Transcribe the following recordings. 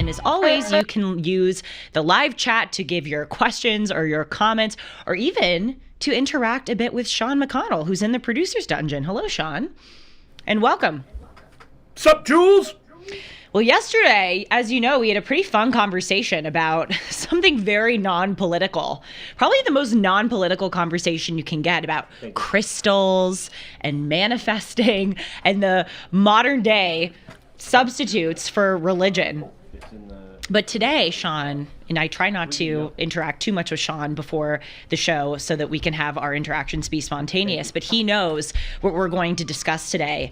And as always, you can use the live chat to give your questions or your comments, or even to interact a bit with Sean McConnell, who's in the producer's dungeon. Hello, Sean, and welcome. Sup, Jules? Well, yesterday, as you know, we had a pretty fun conversation about something very non-political. Probably the most non-political conversation you can get about crystals and manifesting and the modern day substitutes for religion. But today, Sean, and I try not to interact too much with Sean before the show so that we can have our interactions be spontaneous, but he knows what we're going to discuss today.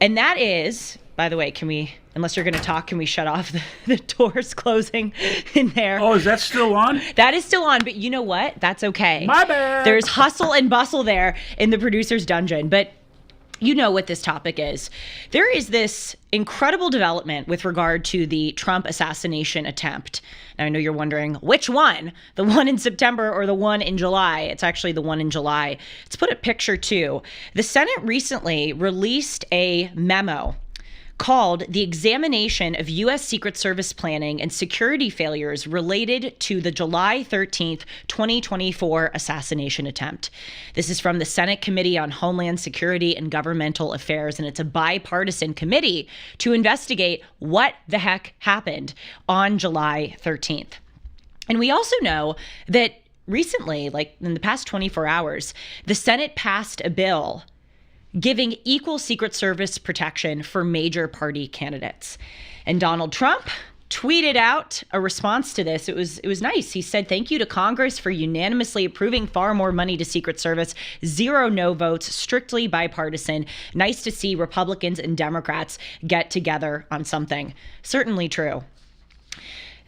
And that is, by the way, unless you're going to talk, can we shut off the doors closing in there? Oh, is that still on? That is still on, but you know what? That's okay. My bad. There's hustle and bustle there in the producer's dungeon, but you know what this topic is. There is this incredible development with regard to the Trump assassination attempt. Now, I know you're wondering, which one? The one in September or the one in July? It's actually the one in July. Let's put a picture too. The Senate recently released a memo called The Examination of U.S. Secret Service Planning and Security Failures Related to the July 13th, 2024 assassination attempt. This is from the Senate Committee on Homeland Security and Governmental Affairs, and it's a bipartisan committee to investigate what the heck happened on July 13th. And we also know that recently, like in the past 24 hours, the Senate passed a bill giving equal Secret Service protection for major party candidates. And Donald Trump tweeted out a response to this. It was nice. He said, "Thank you to Congress for unanimously approving far more money to Secret Service. 0 no votes, strictly bipartisan. Nice to see Republicans and Democrats get together on something." Certainly true.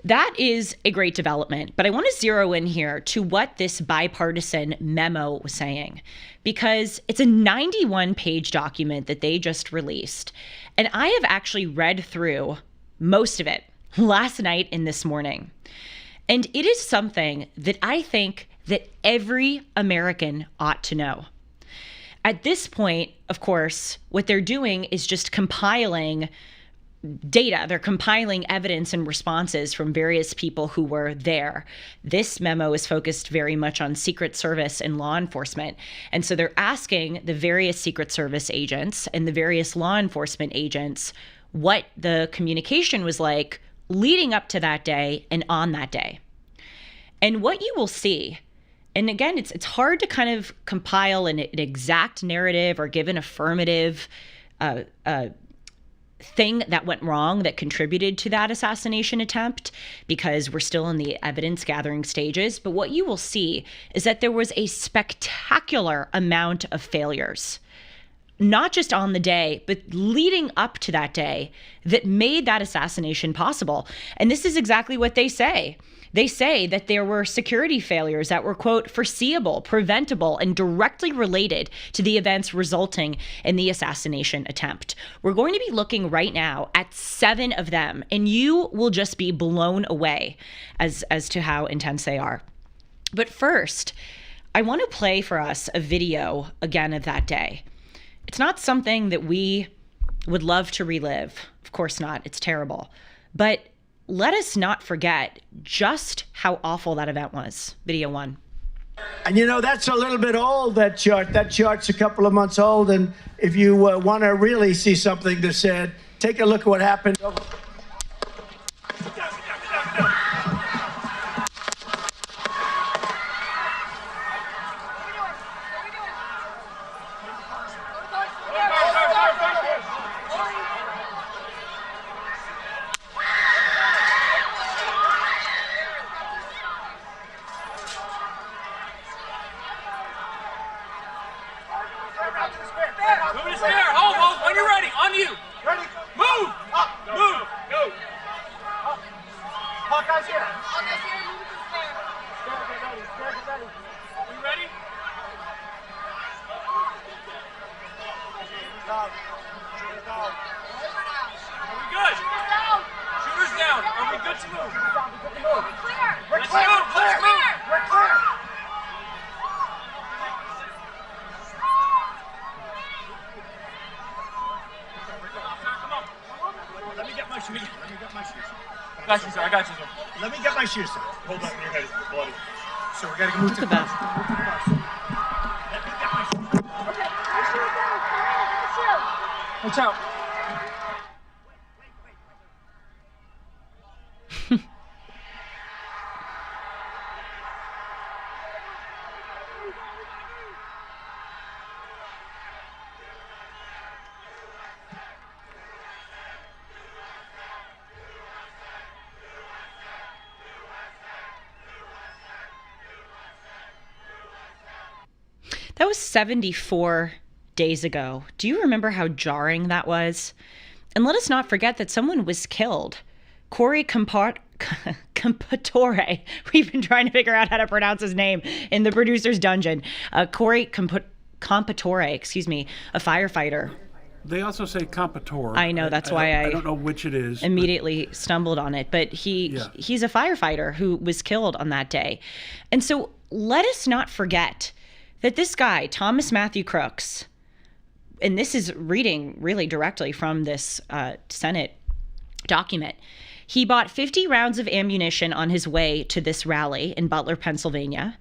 That is a great development, but I want to zero in here to what this bipartisan memo was saying, because it's a 91-page document that they just released. And I have actually read through most of it last night and this morning. And it is something that I think that every American ought to know. At this point, of course, what they're doing is just compiling data. They're compiling evidence and responses from various people who were there. This memo is focused very much on Secret Service and law enforcement. And so they're asking the various Secret Service agents and the various law enforcement agents what the communication was like leading up to that day and on that day. And what you will see, and again, it's hard to kind of compile an exact narrative or give an affirmative thing that went wrong that contributed to that assassination attempt, because we're still in the evidence gathering stages. But what you will see is that there was a spectacular amount of failures, not just on the day, but leading up to that day, that made that assassination possible. And this is exactly what they say. They say that there were security failures that were, quote, foreseeable, preventable, and directly related to the events resulting in the assassination attempt. We're going to be looking right now at 7 of them, and you will just be blown away as to how intense they are. But first, I want to play for us a video again of that day. It's not something that we would love to relive. Of course not. It's terrible. But let us not forget just how awful that event was. Video 1. And you know, that's a little bit old, that chart. That chart's a couple of months old. And if you want to really see something that's said, take a look at what happened. Got you, sir. I got you, sir. Let me get my shoes. Hold on, your head is bloody. So we gotta move to the that. bus. Move to the bus. Let me get my shoes. Watch out. That was 74 days ago. Do you remember how jarring that was? And let us not forget that someone was killed. Corey Compatore. We've been trying to figure out how to pronounce his name in the producer's dungeon. Corey Compatore, excuse me, a firefighter. They also say competence. I know, that's why I don't know which it is. Immediately stumbled on it, but he's a firefighter who was killed on that day. And so let us not forget that this guy, Thomas Matthew Crooks, and this is reading really directly from this Senate document, he bought 50 rounds of ammunition on his way to this rally in Butler, Pennsylvania.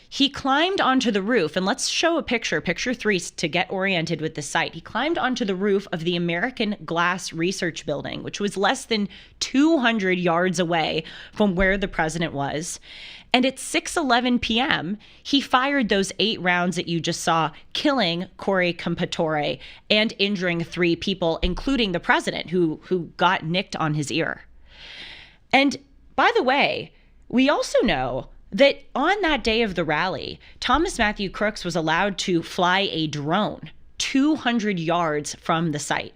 He climbed onto the roof, and let's show a picture 3, to get oriented with the site. He climbed onto the roof of the American Glass Research Building, which was less than 200 yards away from where the president was. And at 6:11 p.m., he fired those 8 rounds that you just saw, killing Corey Compatore and injuring 3 people, including the president, who got nicked on his ear. And by the way, we also know that on that day of the rally, Thomas Matthew Crooks was allowed to fly a drone 200 yards from the site.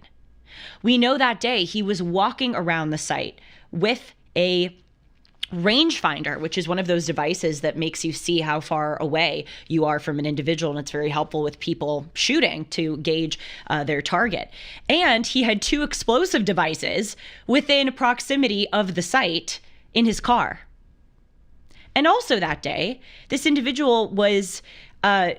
We know that day he was walking around the site with a rangefinder, which is one of those devices that makes you see how far away you are from an individual, and it's very helpful with people shooting to gauge their target. And he had 2 explosive devices within proximity of the site in his car. And also that day, this individual was, I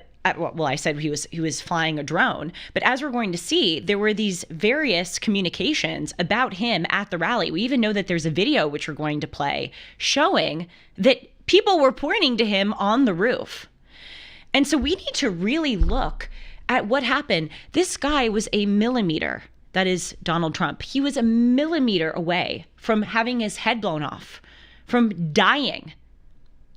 said he was flying a drone, but as we're going to see, there were these various communications about him at the rally. We even know that there's a video, which we're going to play, showing that people were pointing to him on the roof. And so we need to really look at what happened. This guy was a millimeter, that is Donald Trump. He was a millimeter away from having his head blown off, from dying.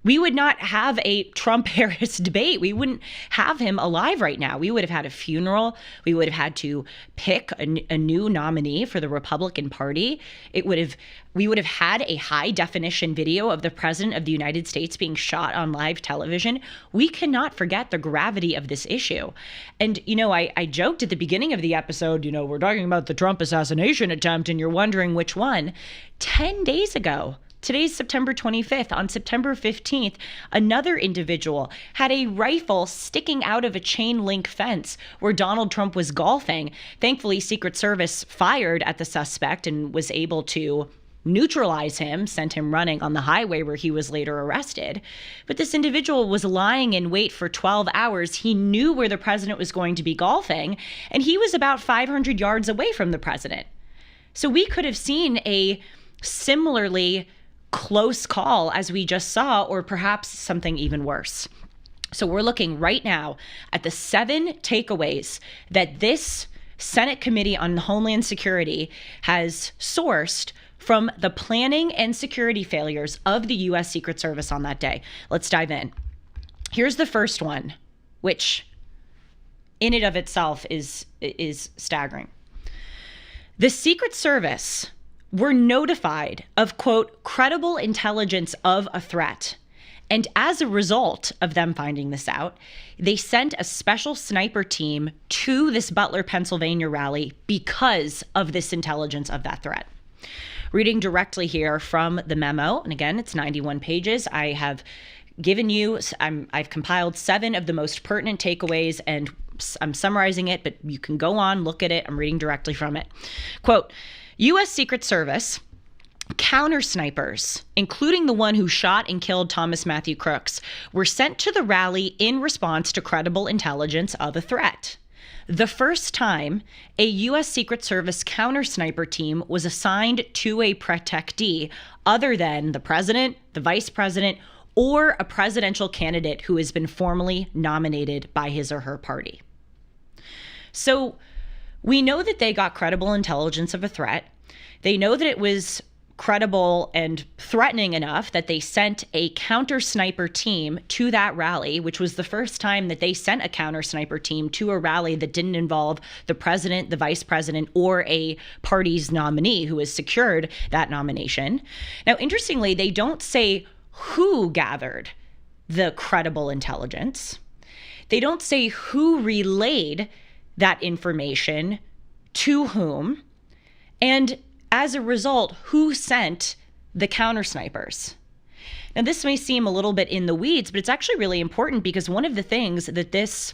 We would not have a Trump-Harris debate. We wouldn't have him alive right now. We would have had a funeral. We would have had to pick a new nominee for the Republican Party. We would have had a high-definition video of the President of the United States being shot on live television. We cannot forget the gravity of this issue. And, I joked at the beginning of the episode, we're talking about the Trump assassination attempt, and you're wondering which one. 10 days ago, today's September 25th. On September 15th, another individual had a rifle sticking out of a chain link fence where Donald Trump was golfing. Thankfully, Secret Service fired at the suspect and was able to neutralize him, sent him running on the highway where he was later arrested. But this individual was lying in wait for 12 hours. He knew where the president was going to be golfing, and he was about 500 yards away from the president. So we could have seen a similarly close call as we just saw, or perhaps something even worse. So we're looking right now at the 7 takeaways that this Senate Committee on Homeland Security has sourced from the planning and security failures of the U.S. Secret Service on that day. Let's dive in. Here's the first one, which in and of itself is staggering. The Secret Service were notified of, quote, credible intelligence of a threat. And as a result of them finding this out, they sent a special sniper team to this Butler, Pennsylvania rally because of this intelligence of that threat. Reading directly here from the memo, and again, it's 91 pages. I have given you, I've compiled 7 of the most pertinent takeaways, and I'm summarizing it, but you can go on, look at it. I'm reading directly from it. Quote, U.S. Secret Service counter snipers, including the one who shot and killed Thomas Matthew Crooks, were sent to the rally in response to credible intelligence of a threat. The first time a U.S. Secret Service counter sniper team was assigned to a protectee other than the president, the vice president, or a presidential candidate who has been formally nominated by his or her party. So we know that they got credible intelligence of a threat. They know that it was credible and threatening enough that they sent a counter sniper team to that rally, which was the first time that they sent a counter sniper team to a rally that didn't involve the president, the vice president, or a party's nominee who has secured that nomination. Now, interestingly, they don't say who gathered the credible intelligence. They don't say who relayed that information to whom, and as a result, who sent the counter snipers. Now, this may seem a little bit in the weeds, but it's actually really important because one of the things that this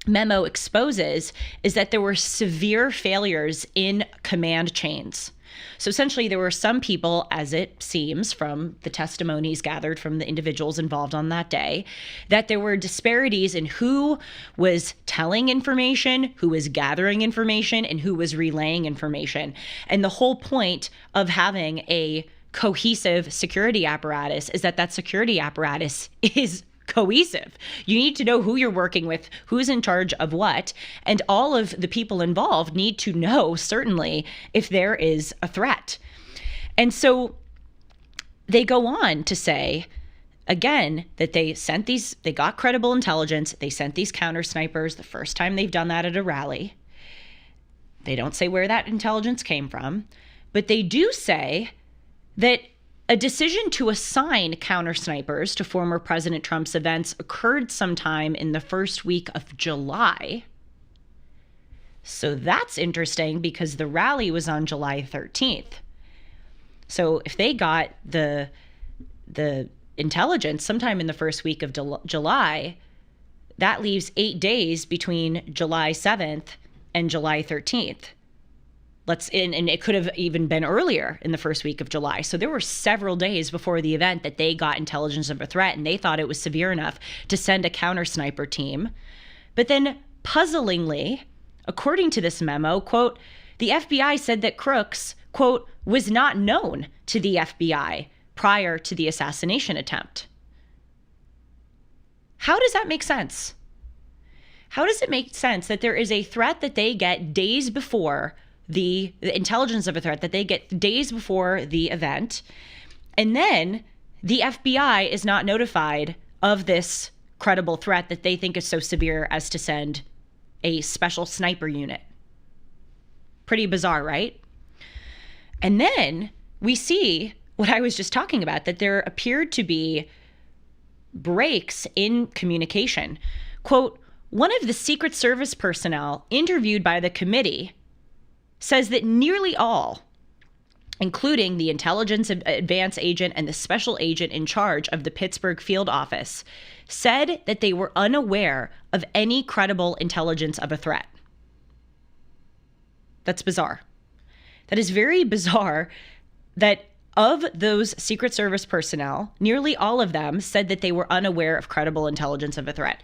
memo exposes is that there were severe failures in command chains. So essentially, there were some people, as it seems from the testimonies gathered from the individuals involved on that day, that there were disparities in who was telling information, who was gathering information, and who was relaying information. And the whole point of having a cohesive security apparatus is that that security apparatus is cohesive. You need to know who you're working with, who's in charge of what, and all of the people involved need to know, certainly, if there is a threat. And so they go on to say, again, that they got credible intelligence, they sent these counter snipers the first time they've done that at a rally. They don't say where that intelligence came from, but they do say that a decision to assign counter snipers to former President Trump's events occurred sometime in the first week of July. So that's interesting because the rally was on July 13th. So if they got the intelligence sometime in the first week of July, that leaves 8 days between July 7th and July 13th. And it could have even been earlier in the first week of July. So there were several days before the event that they got intelligence of a threat, and they thought it was severe enough to send a counter sniper team. But then, puzzlingly, according to this memo, quote, the FBI said that Crooks, quote, was not known to the FBI prior to the assassination attempt. How does that make sense? How does it make sense that there is a threat that they get days before the intelligence of a threat that they get days before the event, and then the FBI is not notified of this credible threat that they think is so severe as to send a special sniper unit? Pretty bizarre, right? And then we see what I was just talking about, that there appeared to be breaks in communication. Quote, one of the Secret Service personnel interviewed by the committee says that nearly all, including the intelligence advance agent and the special agent in charge of the Pittsburgh field office, said that they were unaware of any credible intelligence of a threat. That's bizarre. That is very bizarre that of those Secret Service personnel, nearly all of them said that they were unaware of credible intelligence of a threat.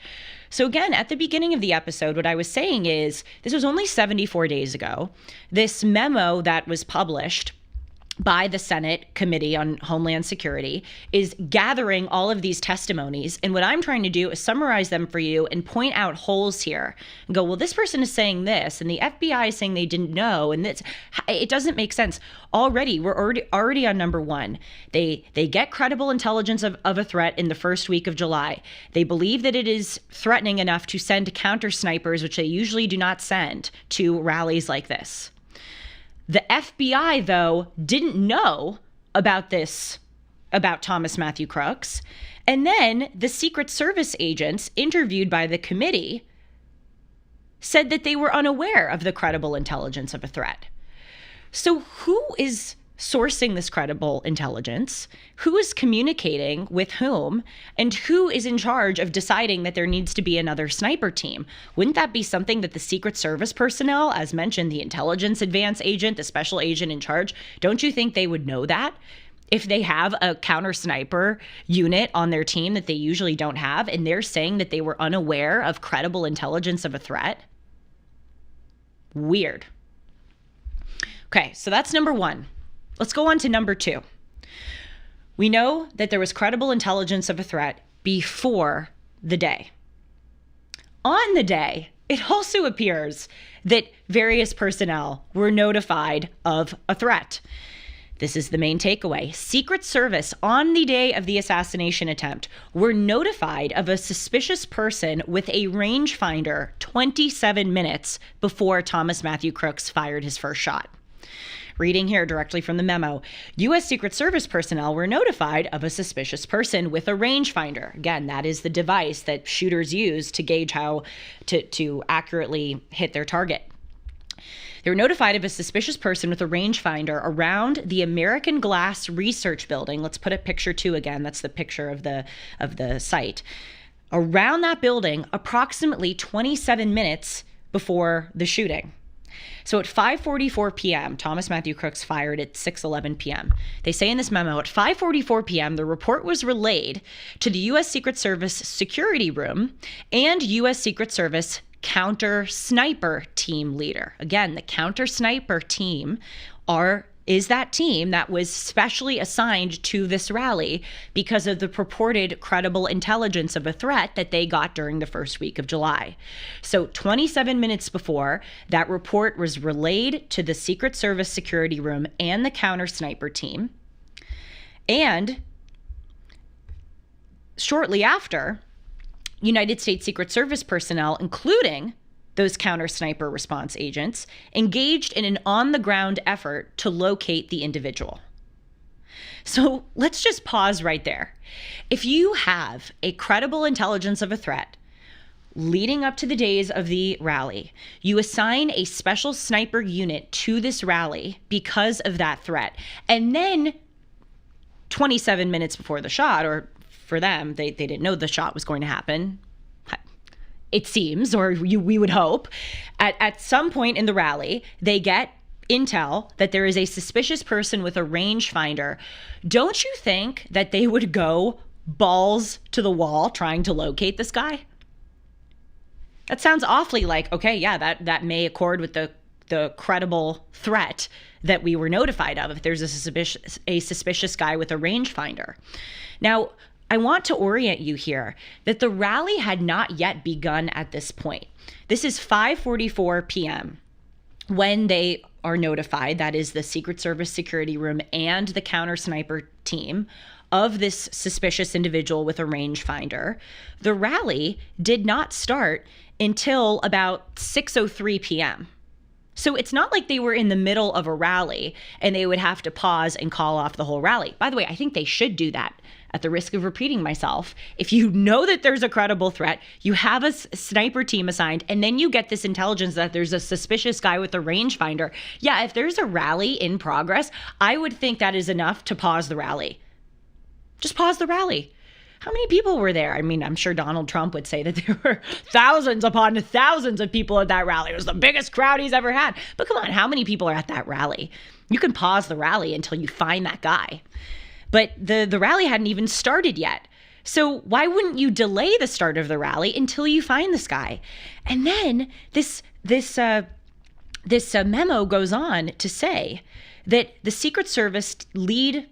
So again, at the beginning of the episode, what I was saying is this was only 74 days ago. This memo that was published by the Senate Committee on Homeland Security is gathering all of these testimonies. And what I'm trying to do is summarize them for you and point out holes here and go, well, this person is saying this and the FBI is saying they didn't know. And it doesn't make sense. We're already on number one. They get credible intelligence of a threat in the first week of July. They believe that it is threatening enough to send counter snipers, which they usually do not send to rallies like this. The FBI, though, didn't know about this, about Thomas Matthew Crooks. And then the Secret Service agents interviewed by the committee said that they were unaware of the credible intelligence of a threat. So who is sourcing this credible intelligence? Who is communicating with whom? And who is in charge of deciding that there needs to be another sniper team? Wouldn't that be something that the Secret Service personnel, as mentioned, the intelligence advance agent, the special agent in charge, don't you think they would know that? If they have a counter sniper unit on their team that they usually don't have, and they're saying that they were unaware of credible intelligence of a threat? Weird. Okay, so that's number one. Let's go on to number two. We know that there was credible intelligence of a threat before the day. On the day, it also appears that various personnel were notified of a threat. This is the main takeaway. Secret Service, on the day of the assassination attempt, were notified of a suspicious person with a rangefinder 27 minutes before Thomas Matthew Crooks fired his first shot. Reading here directly from the memo, U.S. Secret Service personnel were notified of a suspicious person with a rangefinder. Again, that is the device that shooters use to gauge how to accurately hit their target. They were notified of a suspicious person with a rangefinder around the American Glass Research Building. Let's put up picture 2 again. That's the picture of the site. Around that building, approximately 27 minutes before the shooting. So at 5:44 p.m., Thomas Matthew Crooks fired at 6:11 p.m. They say in this memo, at 5:44 p.m., the report was relayed to the U.S. Secret Service security room and U.S. Secret Service counter sniper team leader. Again, the counter sniper team is that team that was specially assigned to this rally because of the purported credible intelligence of a threat that they got during the first week of July. So 27 minutes before, that report was relayed to the Secret Service security room and the counter sniper team. And shortly after, United States Secret Service personnel, including those counter sniper response agents, engaged in an on-the-ground effort to locate the individual. So let's just pause right there. If you have a credible intelligence of a threat leading up to the days of the rally, you assign a special sniper unit to this rally because of that threat. And then 27 minutes before the shot, or for them, they didn't know the shot was going to happen, it seems, or we would hope, at some point in the rally, they get intel that there is a suspicious person with a rangefinder. Don't you think that they would go balls to the wall trying to locate this guy? That sounds awfully like, okay, yeah, that may accord with the credible threat that we were notified of if there's a suspicious guy with a rangefinder. Now, I want to orient you here that the rally had not yet begun at this point. This is 5:44 p.m. when they are notified, that is the Secret Service security room and the counter sniper team, of this suspicious individual with a rangefinder. The rally did not start until about 6:03 p.m. So it's not like they were in the middle of a rally and they would have to pause and call off the whole rally. By the way, I think they should do that. At the risk of repeating myself, if you know that there's a credible threat, you have a sniper team assigned, and then you get this intelligence that there's a suspicious guy with a rangefinder. Yeah, if there's a rally in progress, I would think that is enough to pause the rally. Just pause the rally. How many people were there? I mean, I'm sure Donald Trump would say that there were thousands upon thousands of people at that rally. It was the biggest crowd he's ever had. But come on, how many people are at that rally? You can pause the rally until you find that guy. But the rally hadn't even started yet. So why wouldn't you delay the start of the rally until you find this guy? And then this memo goes on to say that the Secret Service lead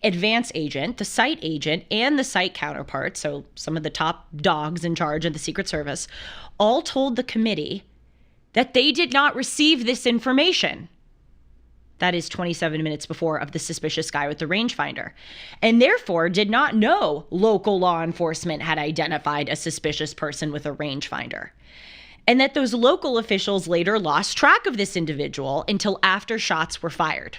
advance agent, the site agent, and the site counterpart, so some of the top dogs in charge of the Secret Service, all told the committee that they did not receive this information. That is 27 minutes before, of the suspicious guy with the rangefinder, and therefore did not know local law enforcement had identified a suspicious person with a rangefinder, and that those local officials later lost track of this individual until after shots were fired.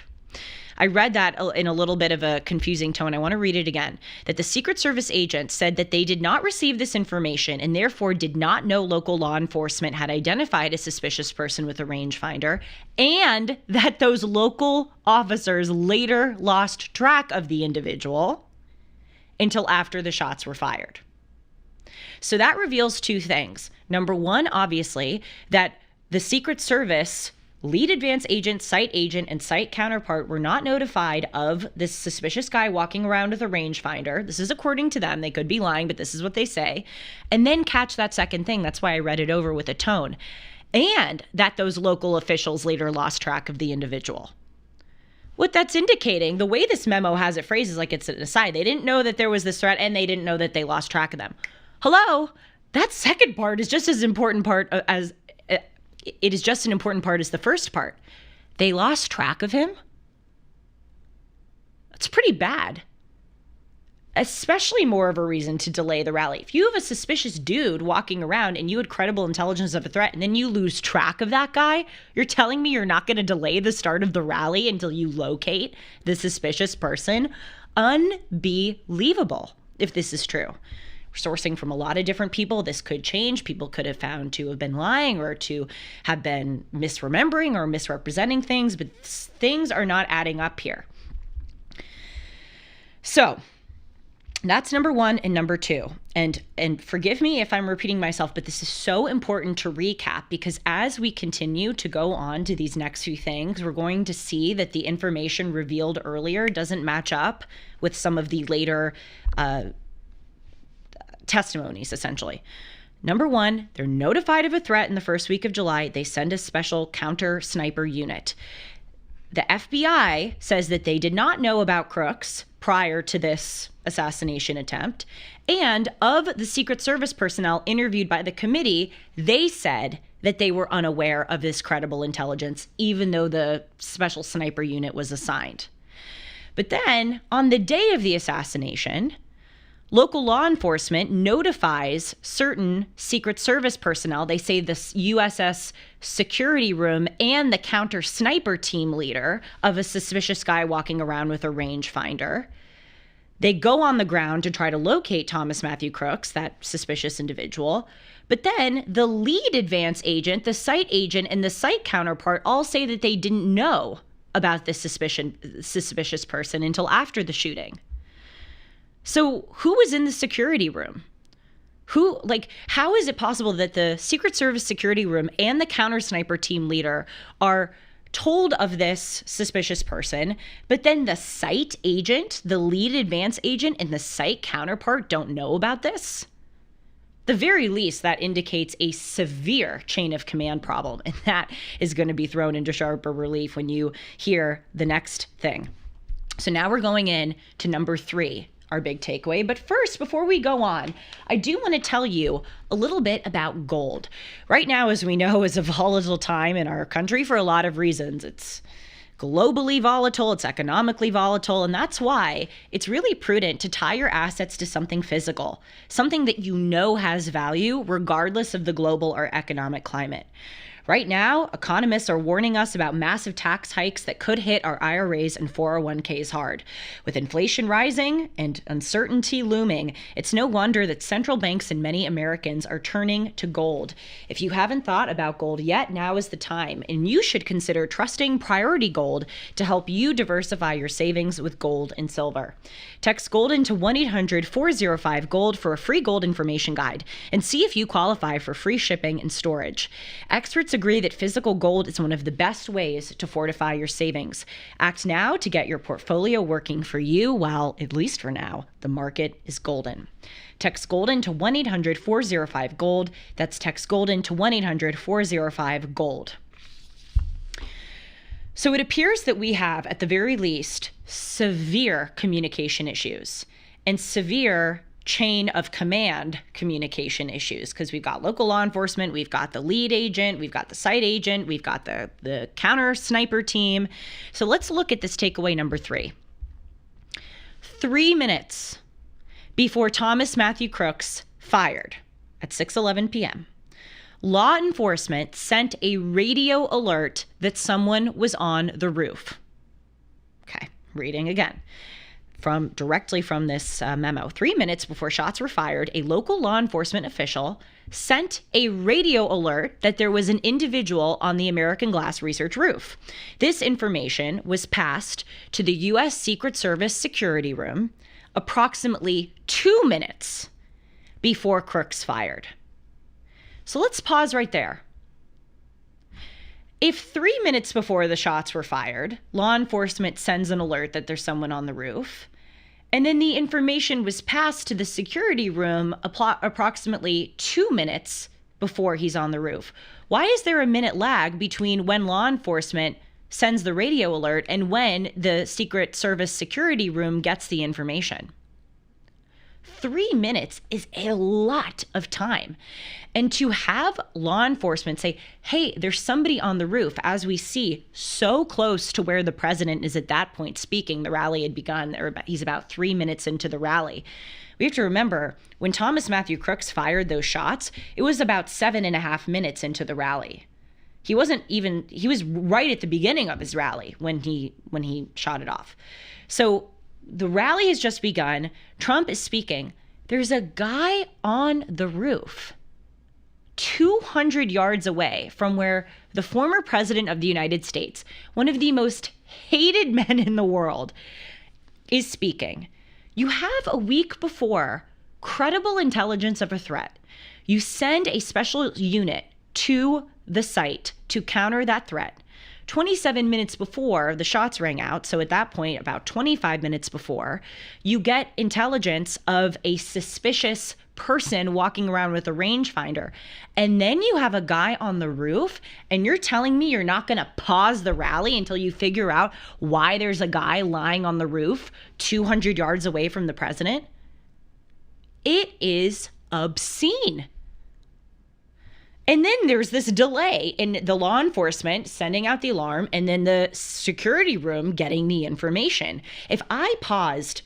I read that in a little bit of a confusing tone. I want to read it again. That the Secret Service agent said that they did not receive this information and therefore did not know local law enforcement had identified a suspicious person with a rangefinder, and that those local officers later lost track of the individual until after the shots were fired. So that reveals two things. Number one, obviously, that the Secret Service lead advance agent, site agent, and site counterpart were not notified of this suspicious guy walking around with a rangefinder. This is according to them. They could be lying, but this is what they say. And then catch that second thing. That's why I read it over with a tone. And that those local officials later lost track of the individual. what that's indicating, the way this memo has it phrased is like it's an aside. They didn't know that there was this threat, and they didn't know that they lost track of them. Hello? That second part is just as important part as it is just an important part as the first part. They lost track of him? That's pretty bad. Especially more of a reason to delay the rally. If you have a suspicious dude walking around and you had credible intelligence of a threat and then you lose track of that guy, you're telling me you're not going to delay the start of the rally until you locate the suspicious person? Unbelievable if this is true. We're sourcing from a lot of different people. This could change. People could have found to have been lying or to have been misremembering or misrepresenting things, but things are not adding up here. So that's number one and number two. And forgive me if I'm repeating myself, but this is so important to recap because as we continue to go on to these next few things, we're going to see that the information revealed earlier doesn't match up with some of the later testimonies, essentially. Number one, they're notified of a threat in the first week of July. They send a special counter sniper unit. The FBI says that they did not know about crooks prior to this assassination attempt. And of the Secret Service personnel interviewed by the committee, they said that they were unaware of this credible intelligence, even though the special sniper unit was assigned. But then on the day of the assassination, local law enforcement notifies certain Secret Service personnel. They say the USS security room and the counter sniper team leader of a suspicious guy walking around with a rangefinder. They go on the ground to try to locate Thomas Matthew Crooks, that suspicious individual. But then the lead advance agent, the site agent, and the site counterpart all say that they didn't know about this suspicious person until after the shooting. So who was in the security room? How is it possible that the Secret Service security room and the counter sniper team leader are told of this suspicious person, but then the site agent, the lead advance agent, and the site counterpart don't know about this? The very least, that indicates a severe chain of command problem, and that is going to be thrown into sharper relief when you hear the next thing. So now we're going in to number three, our big takeaway. But first, before we go on, I do want to tell you a little bit about gold. Right now, as we know, is a volatile time in our country for a lot of reasons. It's globally volatile, it's economically volatile, and that's why it's really prudent to tie your assets to something physical, something that you know has value regardless of the global or economic climate. Right now, economists are warning us about massive tax hikes that could hit our IRAs and 401ks hard. With inflation rising and uncertainty looming, it's no wonder that central banks and many Americans are turning to gold. If you haven't thought about gold yet, now is the time, and you should consider trusting Priority Gold to help you diversify your savings with gold and silver. Text GOLDEN to 1-800-405-GOLD for a free gold information guide and see if you qualify for free shipping and storage. Experts agree that physical gold is one of the best ways to fortify your savings. Act now to get your portfolio working for you while, at least for now, the market is golden. Text GOLDEN to 1-800-405-GOLD. That's text GOLDEN to 1-800-405-GOLD. So it appears that we have, at the very least, severe communication issues and severe chain of command communication issues, because we've got local law enforcement, we've got the lead agent, we've got the site agent, we've got the counter sniper team. So let's look at this takeaway number 3. 3 minutes before Thomas Matthew Crooks fired at 6:11 p.m., law enforcement sent a radio alert that someone was on the roof. Okay, reading again. Directly from this memo. 3 minutes before shots were fired, a local law enforcement official sent a radio alert that there was an individual on the American Glass Research roof. This information was passed to the U.S. Secret Service security room approximately 2 minutes before Crooks fired. So let's pause right there. If 3 minutes before the shots were fired, law enforcement sends an alert that there's someone on the roof, and then the information was passed to the security room approximately 2 minutes before he's on the roof, why is there a minute lag between when law enforcement sends the radio alert and when the Secret Service security room gets the information. 3 minutes is a lot of time. And to have law enforcement say, hey, there's somebody on the roof, as we see, so close to where the president is at that point speaking. The rally had begun, or he's about 3 minutes into the rally. We have to remember, when Thomas Matthew Crooks fired those shots, it was about 7.5 minutes into the rally. He was right at the beginning of his rally when he shot it off. So the rally has just begun. Trump is speaking. There's a guy on the roof 200 yards away from where the former president of the United States, one of the most hated men in the world, is speaking. You have a week before credible intelligence of a threat. You send a special unit to the site to counter that threat. 27 minutes before the shots rang out, so at that point, about 25 minutes before, you get intelligence of a suspicious person walking around with a rangefinder. And then you have a guy on the roof, and you're telling me you're not going to pause the rally until you figure out why there's a guy lying on the roof 200 yards away from the president? It is obscene. And then there's this delay in the law enforcement sending out the alarm and then the security room getting the information. If I paused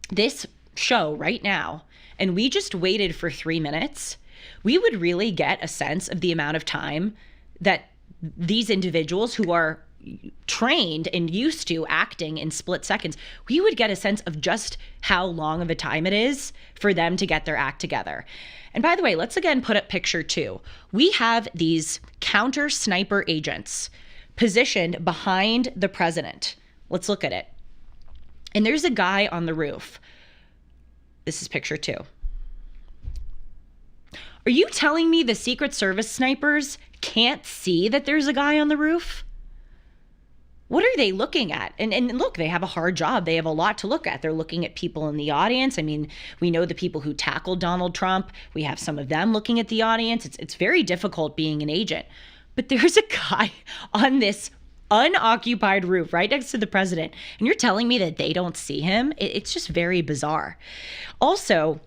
this show right now and we just waited for 3 minutes, we would really get a sense of the amount of time that these individuals who are trained and used to acting in split seconds, we would get a sense of just how long of a time it is for them to get their act together. And by the way, let's again put up picture 2. We have these counter sniper agents positioned behind the president. Let's look at it. And there's a guy on the roof. This is picture 2. Are you telling me the Secret Service snipers can't see that there's a guy on the roof? What are they looking at? And look, they have a hard job. They have a lot to look at. They're looking at people in the audience. I mean, we know the people who tackled Donald Trump. We have some of them looking at the audience. It's very difficult being an agent. But there's a guy on this unoccupied roof right next to the president, and you're telling me that they don't see him? It's just very bizarre. Also,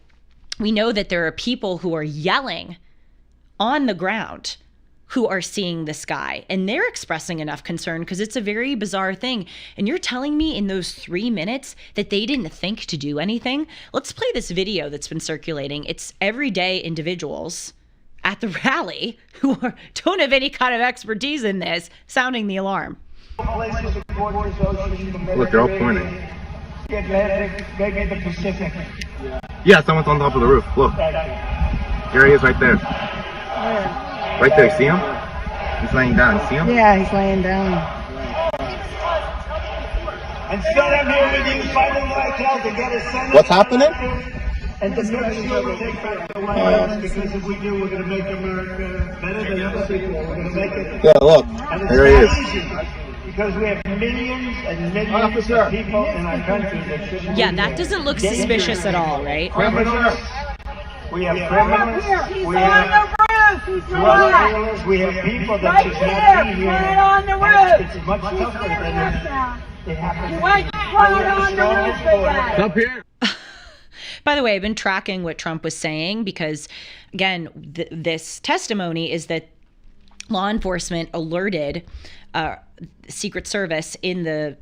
we know that there are people who are yelling on the ground who are seeing this guy, and they're expressing enough concern because it's a very bizarre thing. And you're telling me in those 3 minutes that they didn't think to do anything? Let's play this video that's been circulating. It's everyday individuals at the rally who don't have any kind of expertise in this sounding the alarm. Look, they're all pointing. Atlantic, maybe the Pacific. Yeah, someone's on top of the roof. Look. There he is right there. Right there, see him? He's laying down, see him? Yeah, he's laying down. And so I'm here with you fighting like hell to get a Senate. What's happening? And to make sure we take back the White House, because if we do, we're going to make America better than other people. We're going to make it. Yeah, look. And it's There he not is. easy, because we have millions and millions of people in our country that shouldn't Yeah, be that there. doesn't look suspicious at all, right? Criminals. We have criminals. He's We on have the roof. He's drug right. dealers. We have people that Right should there, not be here. right on the And roof. It's much tougher than it happens. You went right on the roof again. Up here. By the way, I've been tracking what Trump was saying because, again, this testimony is that law enforcement alerted Secret Service in the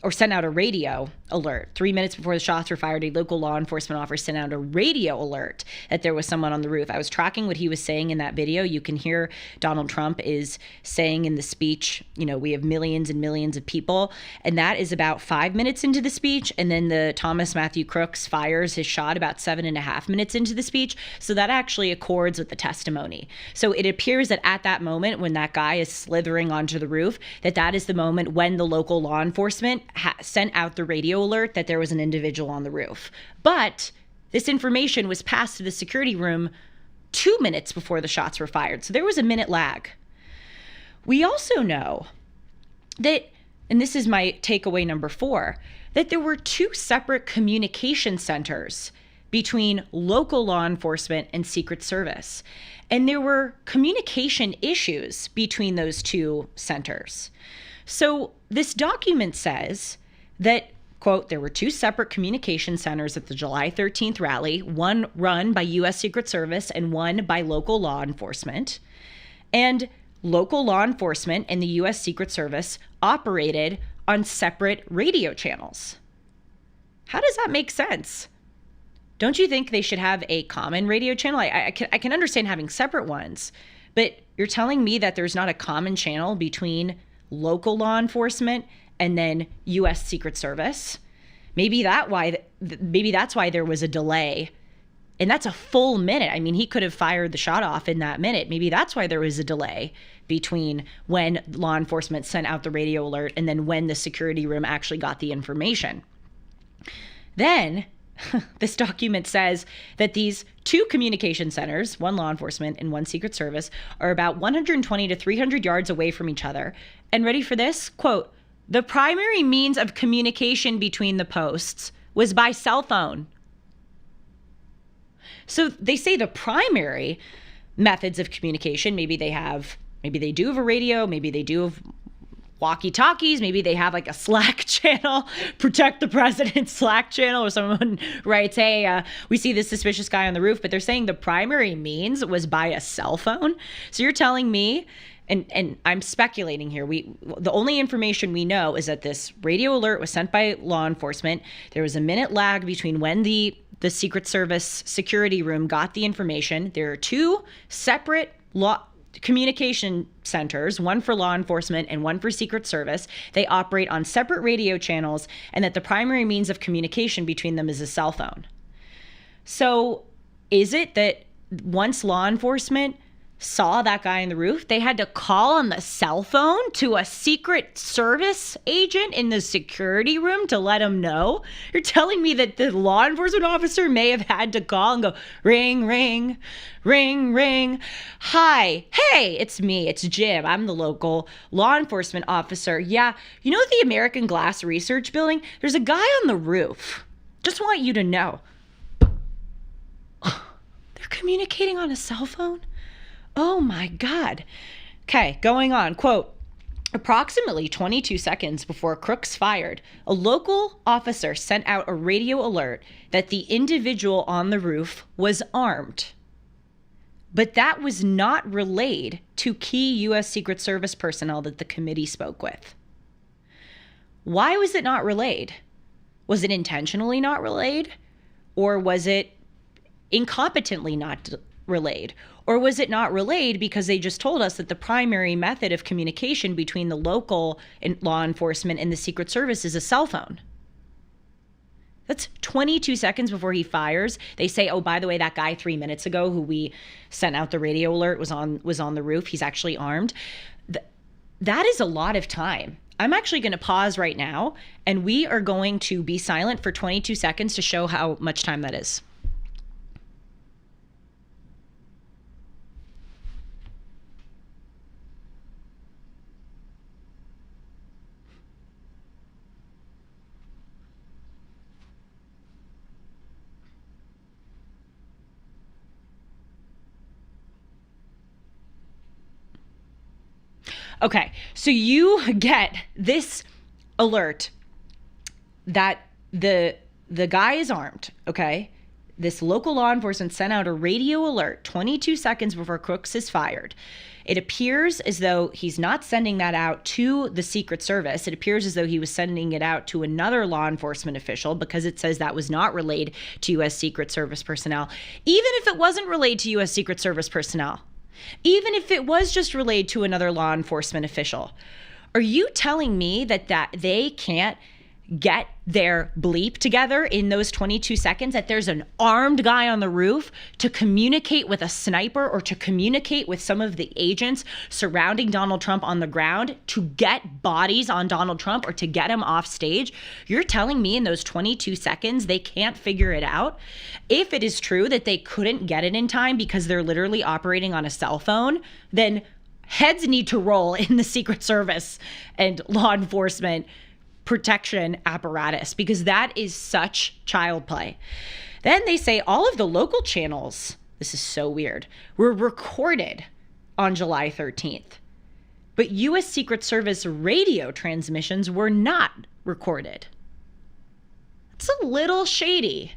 or sent out a radio alert. 3 minutes before the shots were fired, a local law enforcement officer sent out a radio alert that there was someone on the roof. I was tracking what he was saying in that video. You can hear Donald Trump is saying in the speech, you know, we have millions and millions of people. And that is about 5 minutes into the speech. And then the Thomas Matthew Crooks fires his shot about 7.5 minutes into the speech. So that actually accords with the testimony. So it appears that at that moment, when that guy is slithering onto the roof, that is the moment when the local law enforcement sent out the radio alert that there was an individual on the roof. But this information was passed to the security room 2 minutes before the shots were fired. So there was a minute lag. We also know that, and this is my takeaway number 4, that there were 2 separate communication centers between local law enforcement and Secret Service. And there were communication issues between those 2 centers. So this document says that, quote, there were 2 separate communication centers at the July 13th rally, one run by U.S. Secret Service and one by local law enforcement. And local law enforcement and the U.S. Secret Service operated on separate radio channels. How does that make sense? Don't you think they should have a common radio channel? I can understand having separate ones, but you're telling me that there's not a common channel between local law enforcement and then U.S. Secret Service? Maybe that's why there was a delay. And that's a full minute. I mean, he could have fired the shot off in that minute. Maybe that's why there was a delay between when law enforcement sent out the radio alert and then when the security room actually got the information. Then this document says that these 2 communication centers, one law enforcement and one Secret Service, are about 120 to 300 yards away from each other. And ready for this? Quote, the primary means of communication between the posts was by cell phone. So they say the primary methods of communication, maybe they do have a radio, maybe they do have walkie-talkies, maybe they have like a Slack channel, protect the president Slack channel, or someone writes, hey, we see this suspicious guy on the roof, but they're saying the primary means was by a cell phone. So you're telling me, and I'm speculating here, the only information we know is that this radio alert was sent by law enforcement. There was a minute lag between when the Secret Service security room got the information. There are 2 separate communication centers, one for law enforcement and one for Secret Service. They operate on separate radio channels, and that the primary means of communication between them is a cell phone. So is it that once law enforcement saw that guy on the roof, they had to call on the cell phone to a Secret Service agent in the security room to let him know? You're telling me that the law enforcement officer may have had to call and go, ring, ring, ring, ring. Hi, hey, it's me, it's Jim. I'm the local law enforcement officer. Yeah, you know the American Glass Research Building? There's a guy on the roof. Just want you to know. They're communicating on a cell phone? Oh my God. Okay, going on. Quote, approximately 22 seconds before Crooks fired, a local officer sent out a radio alert that the individual on the roof was armed. But that was not relayed to key U.S. Secret Service personnel that the committee spoke with. Why was it not relayed? Was it intentionally not relayed? Or was it incompetently not relayed? Or was it not relayed because they just told us that the primary method of communication between the local law enforcement and the Secret Service is a cell phone? That's 22 seconds before he fires. They say, oh, by the way, that guy 3 minutes ago who we sent out the radio alert was on the roof. He's actually armed. That is a lot of time. I'm actually going to pause right now, and we are going to be silent for 22 seconds to show how much time that is. Okay, so you get this alert that the guy is armed, okay? This local law enforcement sent out a radio alert 22 seconds before Crooks is fired. It appears as though he's not sending that out to the Secret Service. It appears as though he was sending it out to another law enforcement official because it says that was not relayed to U.S. Secret Service personnel. Even if it wasn't relayed to U.S. Secret Service personnel, even if it was just relayed to another law enforcement official, are you telling me that they can't get their bleep together in those 22 seconds, that there's an armed guy on the roof to communicate with a sniper or to communicate with some of the agents surrounding Donald Trump on the ground to get bodies on Donald Trump or to get him off stage? You're telling me in those 22 seconds they can't figure it out? If it is true that they couldn't get it in time because they're literally operating on a cell phone, then heads need to roll in the Secret Service and law enforcement protection apparatus, because that is such child play. Then they say all of the local channels, this is so weird, were recorded on July 13th. but U.S. Secret Service radio transmissions were not recorded. It's a little shady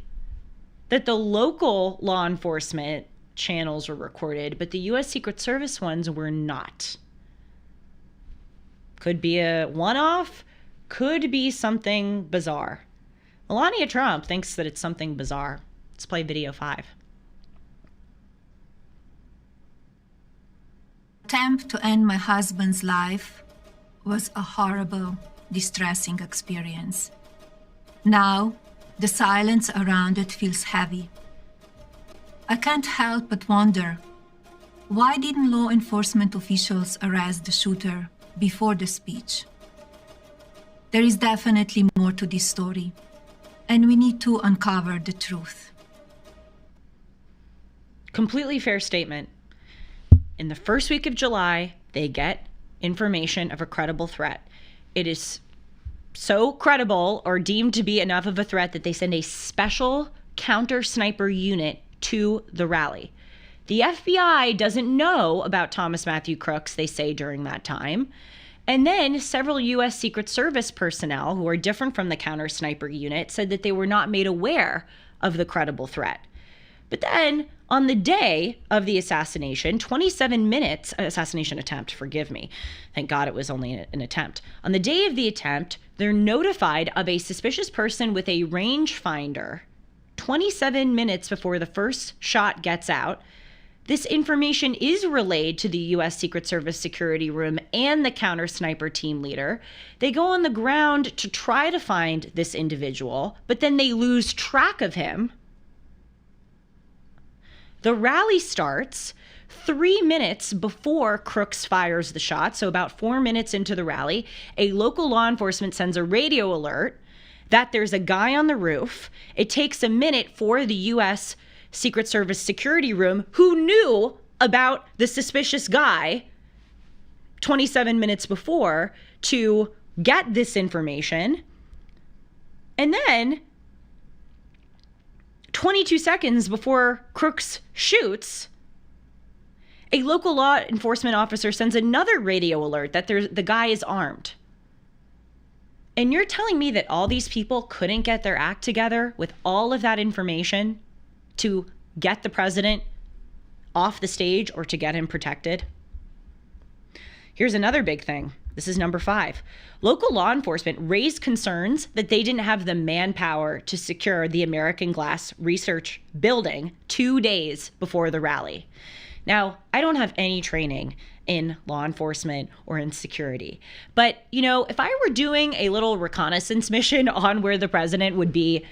that the local law enforcement channels were recorded, but the U.S. Secret Service ones were not. Could be a one-off, could be something bizarre. Melania Trump thinks that it's something bizarre. Let's play video 5. Attempt to end my husband's life was a horrible, distressing experience. Now, the silence around it feels heavy. I can't help but wonder, why didn't law enforcement officials arrest the shooter before the speech? There is definitely more to this story, and we need to uncover the truth. Completely fair statement. In the first week of July, they get information of a credible threat. It is so credible or deemed to be enough of a threat that they send a special counter sniper unit to the rally. The FBI doesn't know about Thomas Matthew Crooks, they say during that time. And then several U.S. Secret Service personnel who are different from the counter sniper unit said that they were not made aware of the credible threat. But then on the day of the assassination, 27 minutes, assassination attempt, forgive me. Thank God it was only an attempt. On the day of the attempt, they're notified of a suspicious person with a rangefinder 27 minutes before the first shot gets out. This information is relayed to the U.S. Secret Service security room and the counter sniper team leader. They go on the ground to try to find this individual, but then they lose track of him. The rally starts 3 minutes before Crooks fires the shot, so about 4 minutes into the rally. A local law enforcement sends a radio alert that there's a guy on the roof. It takes a minute for the U.S. Secret Service security room, who knew about the suspicious guy 27 minutes before, to get this information. And then 22 seconds before Crooks shoots, a local law enforcement officer sends another radio alert that the guy is armed. And you're telling me that all these people couldn't get their act together with all of that information to get the president off the stage or to get him protected? Here's another big thing. This is number 5. Local law enforcement raised concerns that they didn't have the manpower to secure the American Glass Research Building 2 days before the rally. Now, I don't have any training in law enforcement or in security, but, if I were doing a little reconnaissance mission on where the president would be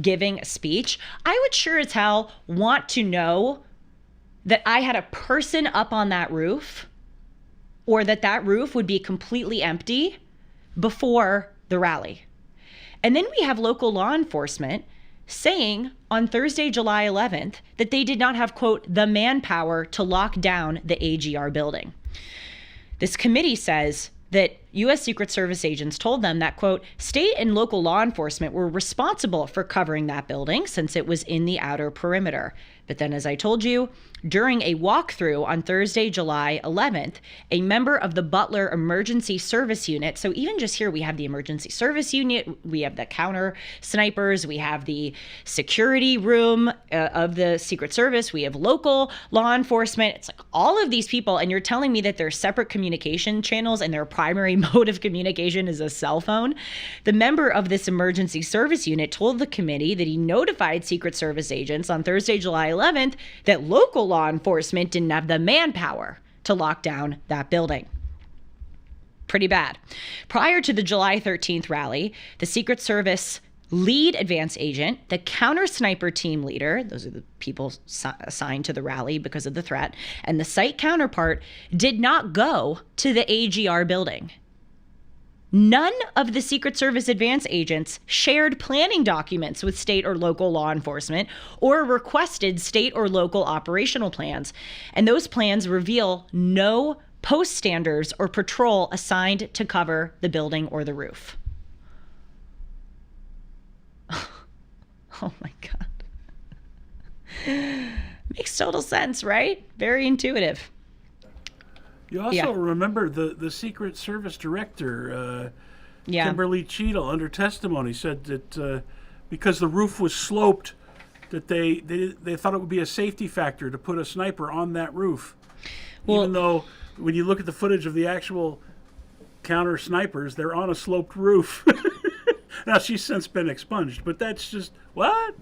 giving a speech, I would sure as hell want to know that I had a person up on that roof, or that roof would be completely empty before the rally. And then we have local law enforcement saying on Thursday, July 11th, that they did not have, quote, the manpower to lock down the AGR building. This committee says that U.S. Secret Service agents told them that, quote, state and local law enforcement were responsible for covering that building since it was in the outer perimeter. But then, as I told you, during a walkthrough on Thursday, July 11th, a member of the Butler Emergency Service Unit, so even just here we have the Emergency Service Unit, we have the counter snipers, we have the security room of the Secret Service, we have local law enforcement. It's like all of these people, and you're telling me that they're separate communication channels and their primary mode of communication is a cell phone? The member of this Emergency Service Unit told the committee that he notified Secret Service agents on Thursday, July 11th, that local law enforcement didn't have the manpower to lock down that building. Pretty bad. Prior to the July 13th rally, the Secret Service lead advance agent, the counter sniper team leader, those are the people assigned to the rally because of the threat, and the site counterpart did not go to the AGR building. None of the Secret Service advance agents shared planning documents with state or local law enforcement or requested state or local operational plans. And those plans reveal no post standers or patrol assigned to cover the building or the roof. Oh my God. Makes total sense, right? Very intuitive. You also remember the Secret Service director, Kimberly Cheadle, under testimony, said that because the roof was sloped, that they thought it would be a safety factor to put a sniper on that roof. Well, even though when you look at the footage of the actual counter snipers, they're on a sloped roof. Now, she's since been expunged, but that's just, what?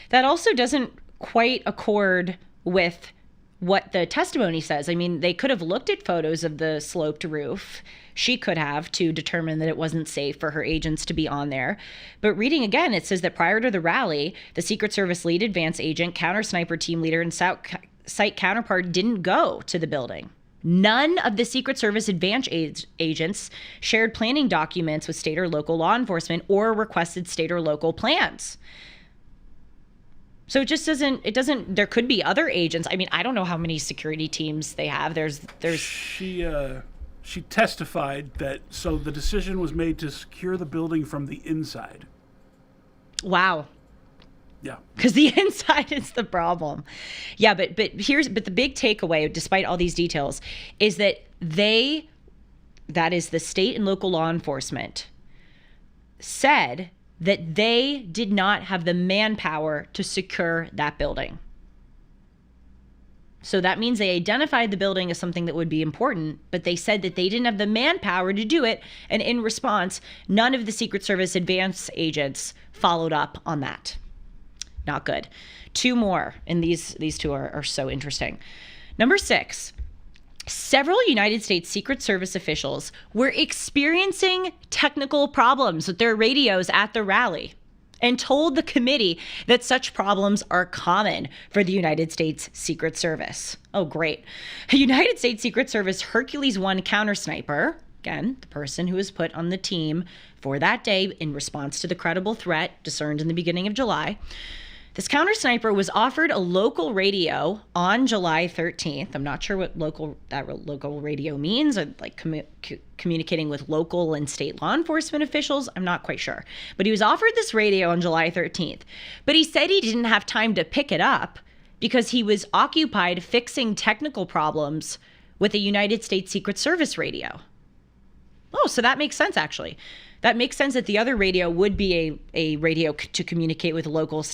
That also doesn't quite accord with what the testimony says. I mean, they could have looked at photos of the sloped roof. She could have, to determine that it wasn't safe for her agents to be on there. But reading again, it says that prior to the rally, the Secret Service lead advance agent, counter sniper team leader, and site counterpart didn't go to the building. None of the Secret Service advance agents shared planning documents with state or local law enforcement or requested state or local plans. So it just doesn't, there could be other agents. I mean, I don't know how many security teams they have. She testified that, so the decision was made to secure the building from the inside. Wow. Yeah. Because the inside is the problem. Yeah, but the big takeaway, despite all these details, is that that is the state and local law enforcement, said that they did not have the manpower to secure that building. So that means they identified the building as something that would be important, but they said that they didn't have the manpower to do it. And in response, none of the Secret Service advance agents followed up on that. Not good. Two more, and these two are so interesting. Number 6, several United States Secret Service officials were experiencing technical problems with their radios at the rally and told the committee that such problems are common for the United States Secret Service. Oh, great. A United States Secret Service Hercules 1 counter sniper, again, the person who was put on the team for that day in response to the credible threat discerned in the beginning of July. This counter sniper was offered a local radio on July 13th. I'm not sure what local radio means, or like communicating with local and state law enforcement officials. I'm not quite sure. But he was offered this radio on July 13th. But he said he didn't have time to pick it up because he was occupied fixing technical problems with a United States Secret Service radio. Oh, so that makes sense, actually. That makes sense that the other radio would be a radio to communicate with local and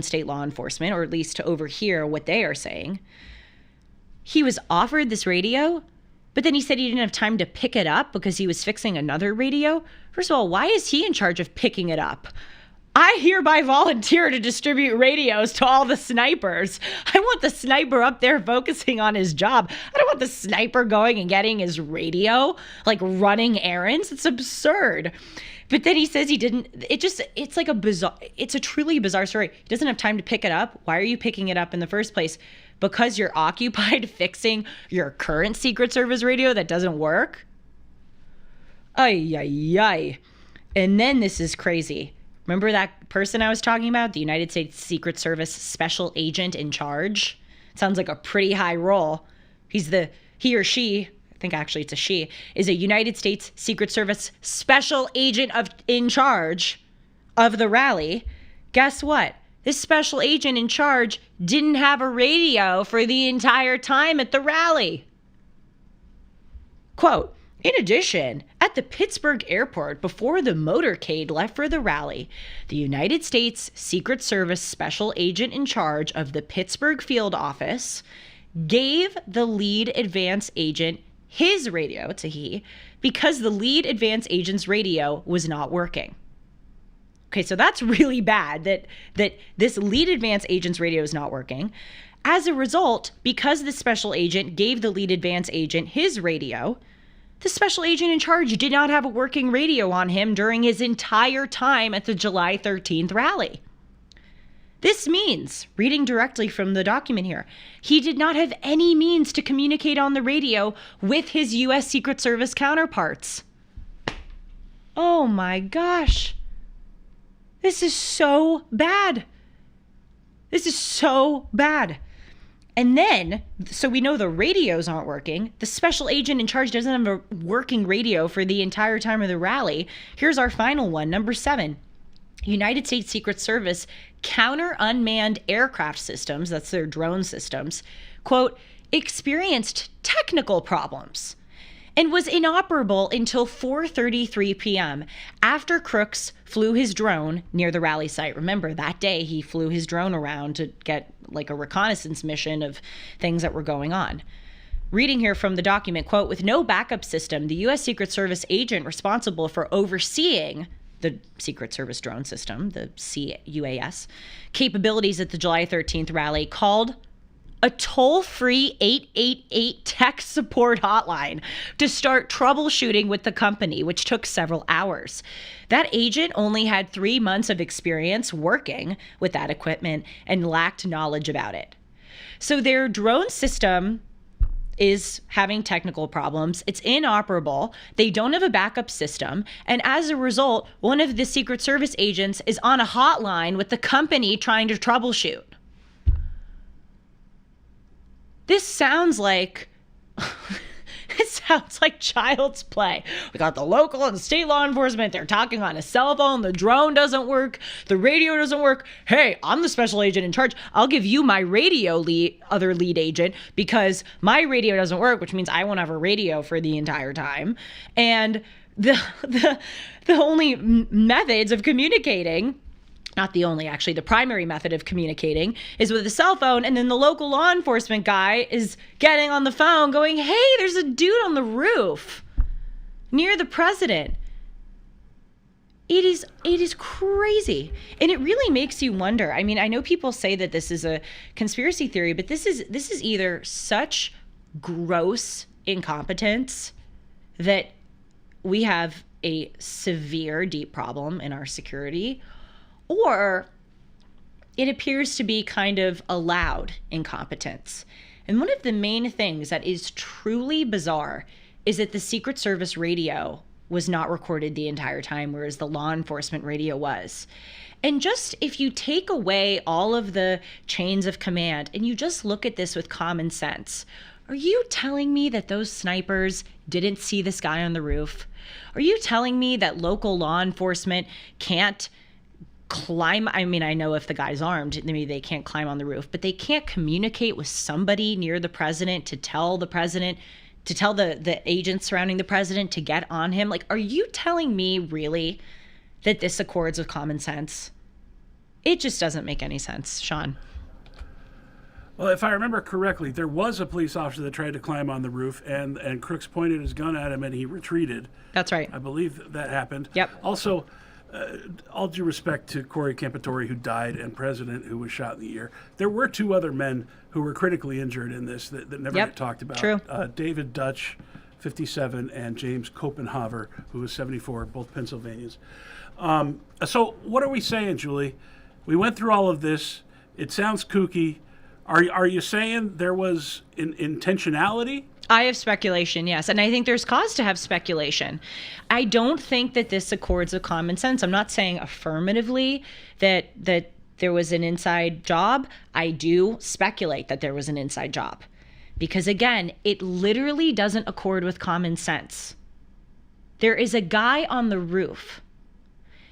state law enforcement, or at least to overhear what they are saying. He was offered this radio, but then he said he didn't have time to pick it up because he was fixing another radio. First of all, why is he in charge of picking it up? I hereby volunteer to distribute radios to all the snipers. I want the sniper up there focusing on his job. I don't want the sniper going and getting his radio, like running errands. It's absurd. But then he says he didn't. It's like it's a truly bizarre story. He doesn't have time to pick it up. Why are you picking it up in the first place? Because you're occupied fixing your current Secret Service radio that doesn't work? Ay, ay, ay. And then this is crazy. Remember that person I was talking about? The United States Secret Service special agent in charge? Sounds like a pretty high role. He or she, I think actually it's a she, is a United States Secret Service special agent in charge of the rally. Guess what? This special agent in charge didn't have a radio for the entire time at the rally. Quote, in addition, at the Pittsburgh airport before the motorcade left for the rally, the United States Secret Service special agent in charge of the Pittsburgh field office gave the lead advance agent his radio, it's a he, because the lead advance agent's radio was not working. Okay, so that's really bad that this lead advance agent's radio is not working. As a result, because the special agent gave the lead advance agent his radio, the special agent in charge did not have a working radio on him during his entire time at the July 13th rally. This means, reading directly from the document here, he did not have any means to communicate on the radio with his U.S. Secret Service counterparts. Oh my gosh. This is so bad. This is so bad. And then, so we know the radios aren't working. The special agent in charge doesn't have a working radio for the entire time of the rally. Here's our final one, number 7. United States Secret Service counter unmanned aircraft systems, that's their drone systems, quote, experienced technical problems and was inoperable until 4:33 p.m. after Crooks flew his drone near the rally site. Remember, that day he flew his drone around to get like a reconnaissance mission of things that were going on. Reading here from the document, quote, with no backup system, the U.S. Secret Service agent responsible for overseeing the Secret Service drone system, the CUAS, capabilities at the July 13th rally called a toll-free 888 tech support hotline to start troubleshooting with the company, which took several hours. That agent only had 3 months of experience working with that equipment and lacked knowledge about it. So their drone system is having technical problems. It's inoperable. They don't have a backup system. And as a result, one of the Secret Service agents is on a hotline with the company trying to troubleshoot. This sounds like it sounds like child's play. We got the local and state law enforcement. They're talking on a cell phone. The drone doesn't work. The radio doesn't work. Hey, I'm the special agent in charge. I'll give you my radio other lead agent because my radio doesn't work, which means I won't have a radio for the entire time. And the only methods of communicating, not the only, actually, the primary method of communicating is with a cell phone. And then the local law enforcement guy is getting on the phone going, hey, there's a dude on the roof near the president. It is crazy. And it really makes you wonder. I mean, I know people say that this is a conspiracy theory, but this is either such gross incompetence that we have a severe, deep problem in our security, or it appears to be kind of allowed incompetence. And one of the main things that is truly bizarre is that the Secret Service radio was not recorded the entire time, whereas the law enforcement radio was. And just if you take away all of the chains of command and you just look at this with common sense, are you telling me that those snipers didn't see this guy on the roof? Are you telling me that local law enforcement can't climb? I mean, I know if the guy's armed, maybe they can't climb on the roof, but they can't communicate with somebody near the president to tell the president, to tell the agents surrounding the president to get on him. Like, are you telling me really that this accords with common sense? It just doesn't make any sense, Sean. Well, if I remember correctly, there was a police officer that tried to climb on the roof, and Crooks pointed his gun at him, and he retreated. That's right. I believe that happened. Yep. Also, all due respect to Corey Campitori, who died, and President, who was shot in the ear, there were 2 other men who were critically injured in this that never get talked about. True. David Dutch, 57, and James Copenhaver, who was 74, both Pennsylvanians. So what are we saying, Julie? We went through all of this. It sounds kooky. Are you saying there was intentionality? I have speculation, yes. And I think there's cause to have speculation. I don't think that this accords with common sense. I'm not saying affirmatively that there was an inside job. I do speculate that there was an inside job. Because again, it literally doesn't accord with common sense. There is a guy on the roof.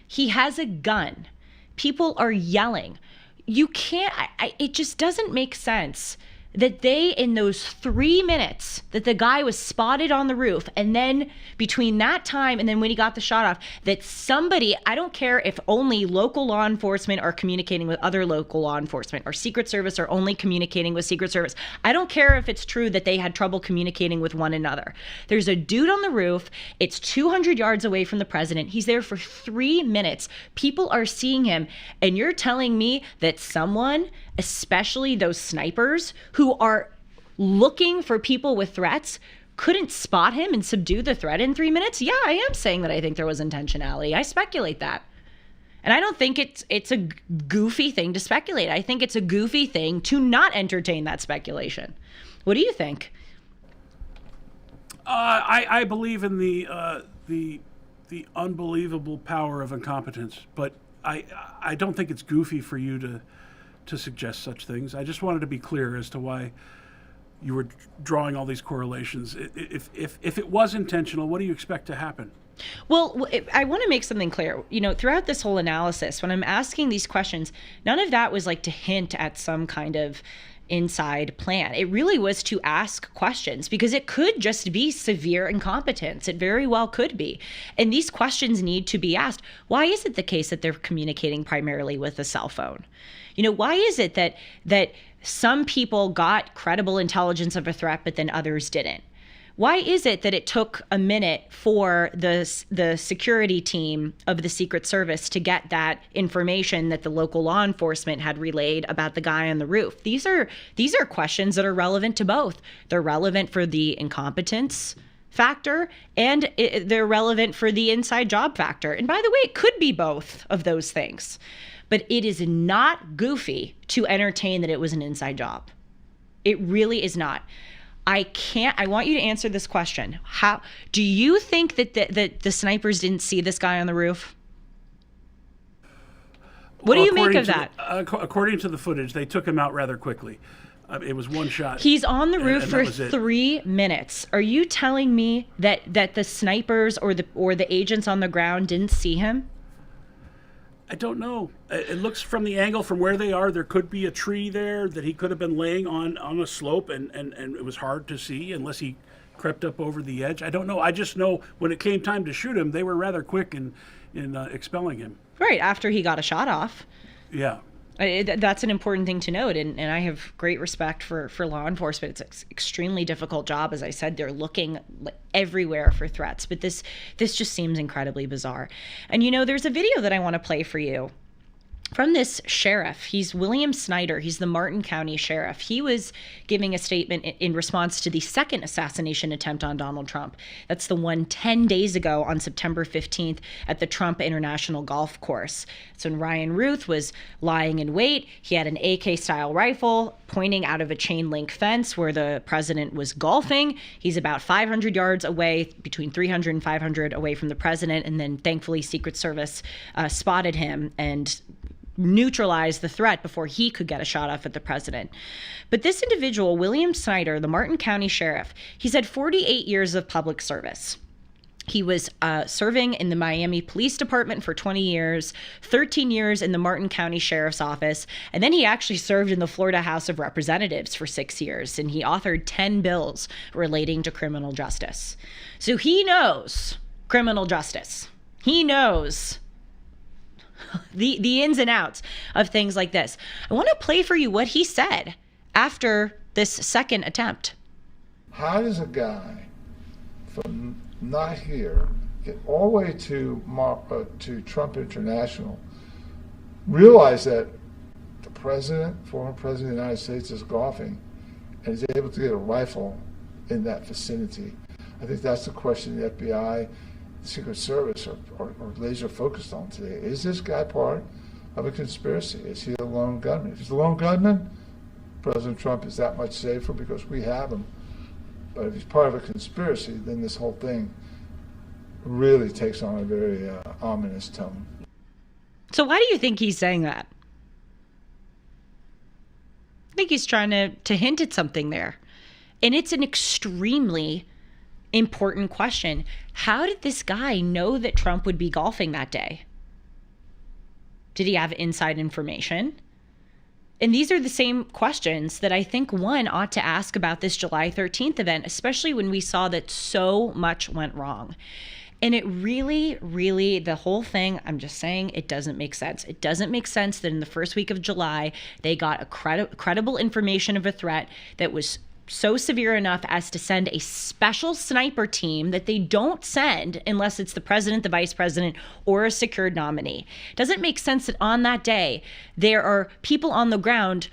He has a gun. People are yelling. You can't, it just doesn't make sense that they, in those 3 minutes that the guy was spotted on the roof, and then between that time and then when he got the shot off, that somebody, I don't care if only local law enforcement are communicating with other local law enforcement, or Secret Service are only communicating with Secret Service. I don't care if it's true that they had trouble communicating with one another. There's a dude on the roof. It's 200 yards away from the president. He's there for 3 minutes. People are seeing him. And you're telling me that someone, especially those snipers who are looking for people with threats, couldn't spot him and subdue the threat in 3 minutes? Yeah, I am saying that I think there was intentionality. I speculate that. And I don't think it's a goofy thing to speculate. I think it's a goofy thing to not entertain that speculation. What do you think? I believe in the unbelievable power of incompetence, but I don't think it's goofy for you to suggest such things. I just wanted to be clear as to why you were drawing all these correlations. If it was intentional, what do you expect to happen? Well, I want to make something clear. You know, throughout this whole analysis, when I'm asking these questions, none of that was like to hint at some kind of inside plan. It really was to ask questions, because it could just be severe incompetence. It very well could be. And these questions need to be asked. Why is it the case that they're communicating primarily with a cell phone? Why is it that some people got credible intelligence of a threat, but then others didn't? Why is it that it took a minute for the security team of the Secret Service to get that information that the local law enforcement had relayed about the guy on the roof? These are questions that are relevant to both. They're relevant for the incompetence factor, and they're relevant for the inside job factor. And by the way, it could be both of those things. But it is not goofy to entertain that it was an inside job. It really is not. I want you to answer this question. How do you think that the snipers didn't see this guy on the roof? What do you make of that? According to the footage, they took him out rather quickly. It was one shot. He's on the roof for 3 minutes. Are you telling me that the snipers or the agents on the ground didn't see him? I don't know. It looks from the angle from where they are, there could be a tree there that he could have been laying on a slope, and it was hard to see unless he crept up over the edge. I don't know. I just know when it came time to shoot him, they were rather quick in expelling him. Right, after he got a shot off. Yeah. That's an important thing to note, and I have great respect for law enforcement. It's an extremely difficult job. As I said, they're looking everywhere for threats, but this just seems incredibly bizarre. And there's a video that I want to play for you from this sheriff. He's William Snyder. He's the Martin County sheriff. He was giving a statement in response to the second assassination attempt on Donald Trump. That's the one 10 days ago on September 15th at the Trump International Golf Course. It's when Ryan Ruth was lying in wait. He had an AK-style rifle pointing out of a chain link fence where the president was golfing. He's about 500 yards away, between 300 and 500 away from the president. And then thankfully Secret Service spotted him and neutralize the threat before he could get a shot off at the president. But this individual, William Snyder, the Martin County sheriff, he's had 48 years of public service. He was serving in the Miami Police Department for 20 years, 13 years in the Martin County Sheriff's Office, and then he actually served in the Florida House of Representatives for 6 years, and he authored 10 bills relating to criminal justice. So he knows criminal justice. He knows the ins and outs of things like this. I want to play for you what he said after this second attempt. How does a guy from not here get all the way to Trump International, realize that the president, former president of the United States, is golfing and is able to get a rifle in that vicinity? I think that's the question the FBI, Secret Service are laser focused on today. Is this guy part of a conspiracy? Is he a lone gunman? If he's a lone gunman, President Trump is that much safer because we have him. But if he's part of a conspiracy, then this whole thing really takes on a very ominous tone. So why do you think he's saying that? I think he's trying to hint at something there. And it's an extremely important question. How did this guy know that Trump would be golfing that day? Did he have inside information? And these are the same questions that I think one ought to ask about this July 13th event, especially when we saw that so much went wrong. And it really, really, the whole thing, I'm just saying, it doesn't make sense. It doesn't make sense that in the first week of July, they got a credible information of a threat that was so severe enough as to send a special sniper team that they don't send unless it's the president, the vice president, or a secured nominee. It doesn't make sense that on that day, there are people on the ground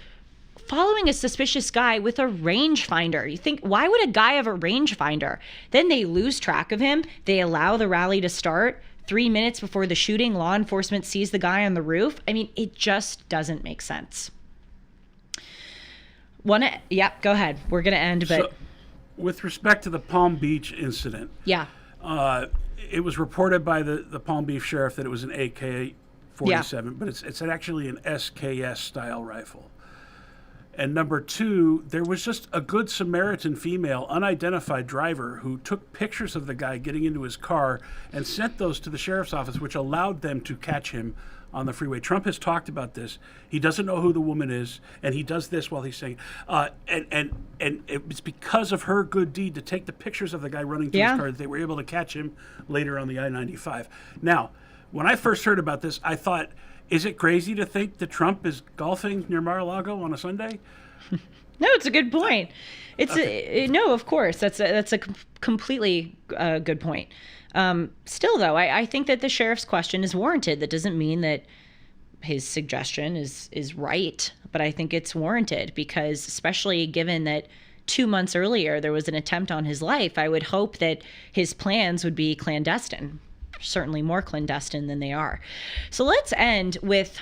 following a suspicious guy with a rangefinder. You think, why would a guy have a rangefinder? Then they lose track of him. They allow the rally to start. 3 minutes before the shooting, law enforcement sees the guy on the roof. I mean, it just doesn't make sense. Yep, go ahead. We're going to end, but... So, with respect to the Palm Beach incident, yeah, it was reported by the Palm Beach sheriff that it was an AK-47, but it's actually an SKS-style rifle. And number two, there was just a good Samaritan female, unidentified driver who took pictures of the guy getting into his car and sent those to the sheriff's office, which allowed them to catch him on the freeway. Trump has talked about this. He doesn't know who the woman is, and he does this while he's saying, and it's because of her good deed to take the pictures of the guy running through his car that they were able to catch him later on the I-95. Now, when I first heard about this, I thought, is it crazy to think that Trump is golfing near Mar-a-Lago on a Sunday? No, it's a good point. No, of course, that's a completely good point. Still, though, I think that the sheriff's question is warranted. That doesn't mean that his suggestion is right, but I think it's warranted because, especially given that 2 months earlier there was an attempt on his life, I would hope that his plans would be clandestine, certainly more clandestine than they are. So let's end with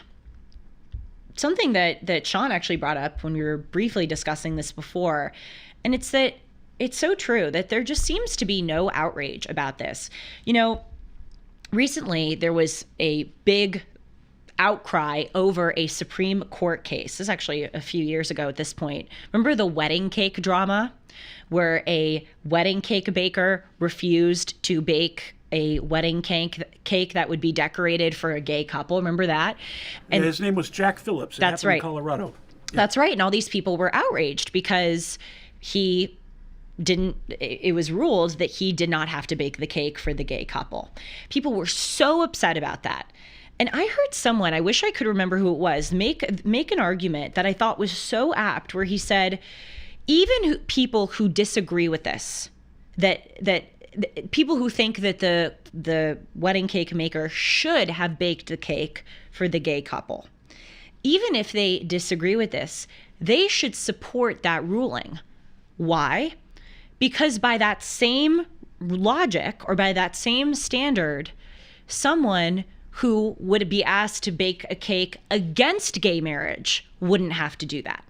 something that Sean actually brought up when we were briefly discussing this before, and it's that it's so true that there just seems to be no outrage about this. You know, recently there was a big outcry over a Supreme Court case. This is actually a few years ago at this point. Remember the wedding cake drama where a wedding cake baker refused to bake a wedding cake that would be decorated for a gay couple? Remember that? And his name was Jack Phillips. That's right. In Colorado. Yeah. That's right. And all these people were outraged because it was ruled that he did not have to bake the cake for the gay couple. People were so upset about that. And I heard someone, I wish I could remember who it was, make an argument that I thought was so apt, where he said, even people who disagree with this, that people who think that the wedding cake maker should have baked the cake for the gay couple, even if they disagree with this, they should support that ruling. Why? Because by that same logic, or by that same standard, someone who would be asked to bake a cake against gay marriage wouldn't have to do that.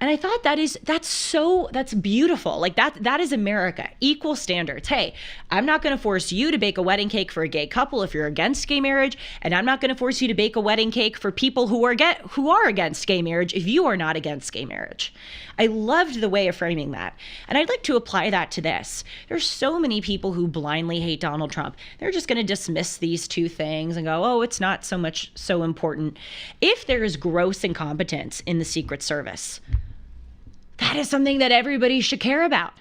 And I thought that's beautiful. Like that is America, equal standards. Hey, I'm not going to force you to bake a wedding cake for a gay couple if you're against gay marriage, and I'm not going to force you to bake a wedding cake for people who are against gay marriage if you are not against gay marriage. I loved the way of framing that. And I'd like to apply that to this. There's so many people who blindly hate Donald Trump. They're just going to dismiss these two things and go, oh, it's not so important. If there is gross incompetence in the Secret Service, that is something that everybody should care about.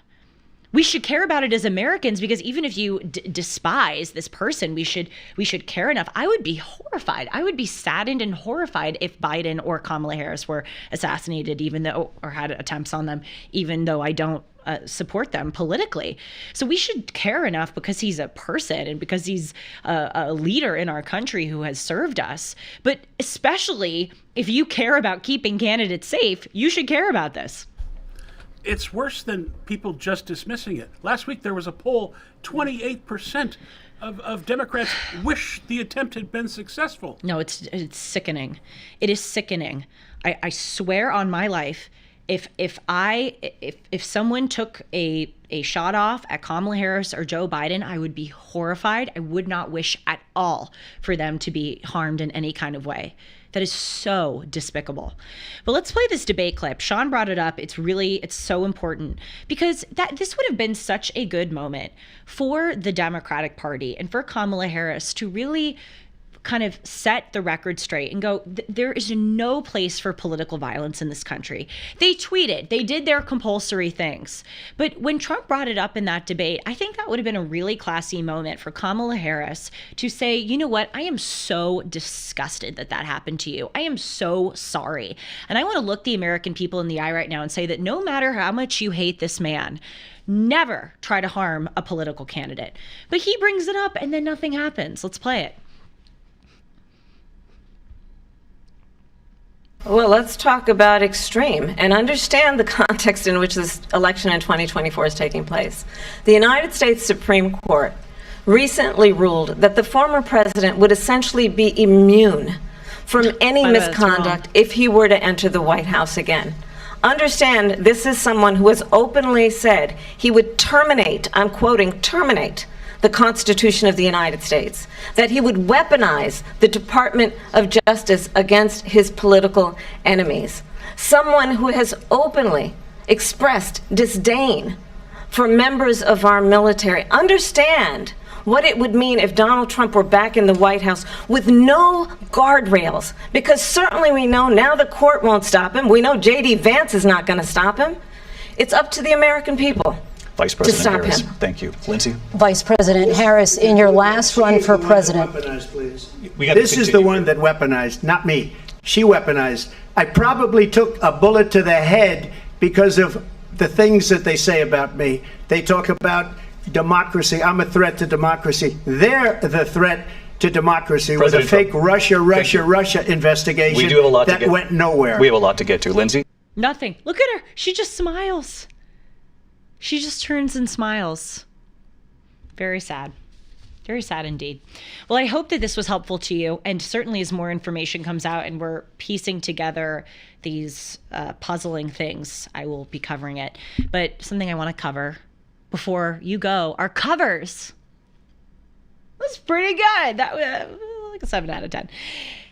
We should care about it as Americans, because even if you despise this person, we should care enough. I would be horrified. I would be saddened and horrified if Biden or Kamala Harris were assassinated, or had attempts on them, even though I don't support them politically. So we should care enough because he's a person and because he's a leader in our country who has served us. But especially if you care about keeping candidates safe, you should care about this. It's worse than people just dismissing it. Last week there was a poll, 28% of Democrats wish the attempt had been successful. No, it's sickening. It is sickening. I swear on my life, if someone took a shot off at Kamala Harris or Joe Biden, I would be horrified. I would not wish at all for them to be harmed in any kind of way. That is so despicable. But let's play this debate clip. Sean brought it up. It's so important because this would have been such a good moment for the Democratic Party and for Kamala Harris to really kind of set the record straight and go, there is no place for political violence in this country. They tweeted, they did their compulsory things. But when Trump brought it up in that debate, I think that would have been a really classy moment for Kamala Harris to say, you know what, I am so disgusted that happened to you. I am so sorry. And I want to look the American people in the eye right now and say that no matter how much you hate this man, never try to harm a political candidate. But he brings it up and then nothing happens. Let's play it. Well, let's talk about extreme and understand the context in which this election in 2024 is taking place. The United States Supreme Court recently ruled that the former president would essentially be immune from any misconduct if he were to enter the White House again. Understand, this is someone who has openly said he would terminate, I'm quoting, terminate the Constitution of the United States, that he would weaponize the Department of Justice against his political enemies. Someone who has openly expressed disdain for members of our military. Understand what it would mean if Donald Trump were back in the White House with no guardrails. Because certainly we know now the court won't stop him. We know J.D. Vance is not going to stop him. It's up to the American people. Vice President Harris, him. thank you. Lindsay? Vice President Harris, in your last run for president. This is the one that weaponized, not me. She weaponized. I probably took a bullet to the head because of the things that they say about me. They talk about democracy. I'm a threat to democracy. They're the threat to democracy with a fake Russia investigation we do have a lot that went nowhere. We have a lot to get to. Lindsay? Nothing. Look at her. She just smiles. She just turns and smiles. Very sad. Very sad indeed. Well, I hope that this was helpful to you. And certainly as more information comes out and we're piecing together these puzzling things, I will be covering it. But something I want to cover before you go are covers. That's pretty good. That was like a 7 out of 10.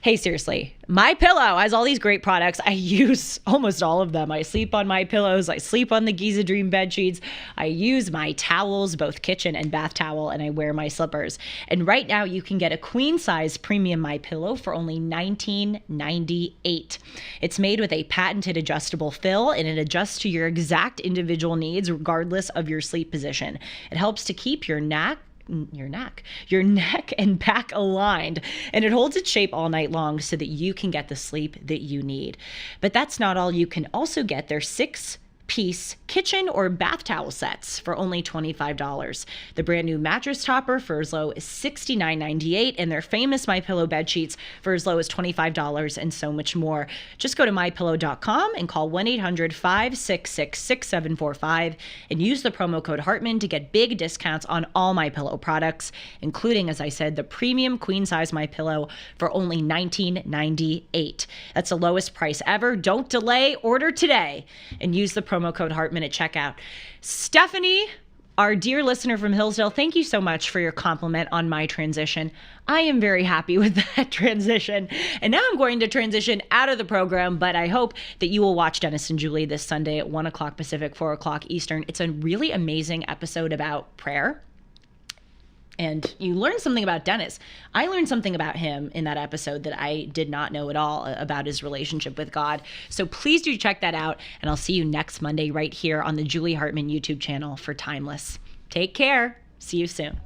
Hey, seriously, MyPillow has all these great products. I use almost all of them. I sleep on my pillows. I sleep on the Giza Dream bed sheets. I use my towels, both kitchen and bath towel, and I wear my slippers. And right now you can get a queen size premium MyPillow for only $19.98. It's made with a patented adjustable fill, and it adjusts to your exact individual needs regardless of your sleep position. It helps to keep your neck and back aligned, and it holds its shape all night long so that you can get the sleep that you need. But that's not all. You can also get their 6-piece kitchen or bath towel sets for only $25. The brand new mattress topper for as low as $69.98, and their famous MyPillow bed sheets for as low as $25, and so much more. Just go to mypillow.com and call 1-800-566-6745 and use the promo code Hartman to get big discounts on all MyPillow products, including, as I said, the premium queen size MyPillow for only $19.98. That's the lowest price ever. Don't delay. Order today and use the promo code Hartman at checkout. Stephanie, our dear listener from Hillsdale, thank you so much for your compliment on my transition. I am very happy with that transition. And now I'm going to transition out of the program, but I hope that you will watch Dennis and Julie this Sunday at 1 o'clock Pacific, 4 o'clock Eastern. It's a really amazing episode about prayer. And you learn something about Dennis. I learned something about him in that episode that I did not know at all about his relationship with God. So please do check that out. And I'll see you next Monday right here on the Julie Hartman YouTube channel for Timeless. Take care. See you soon.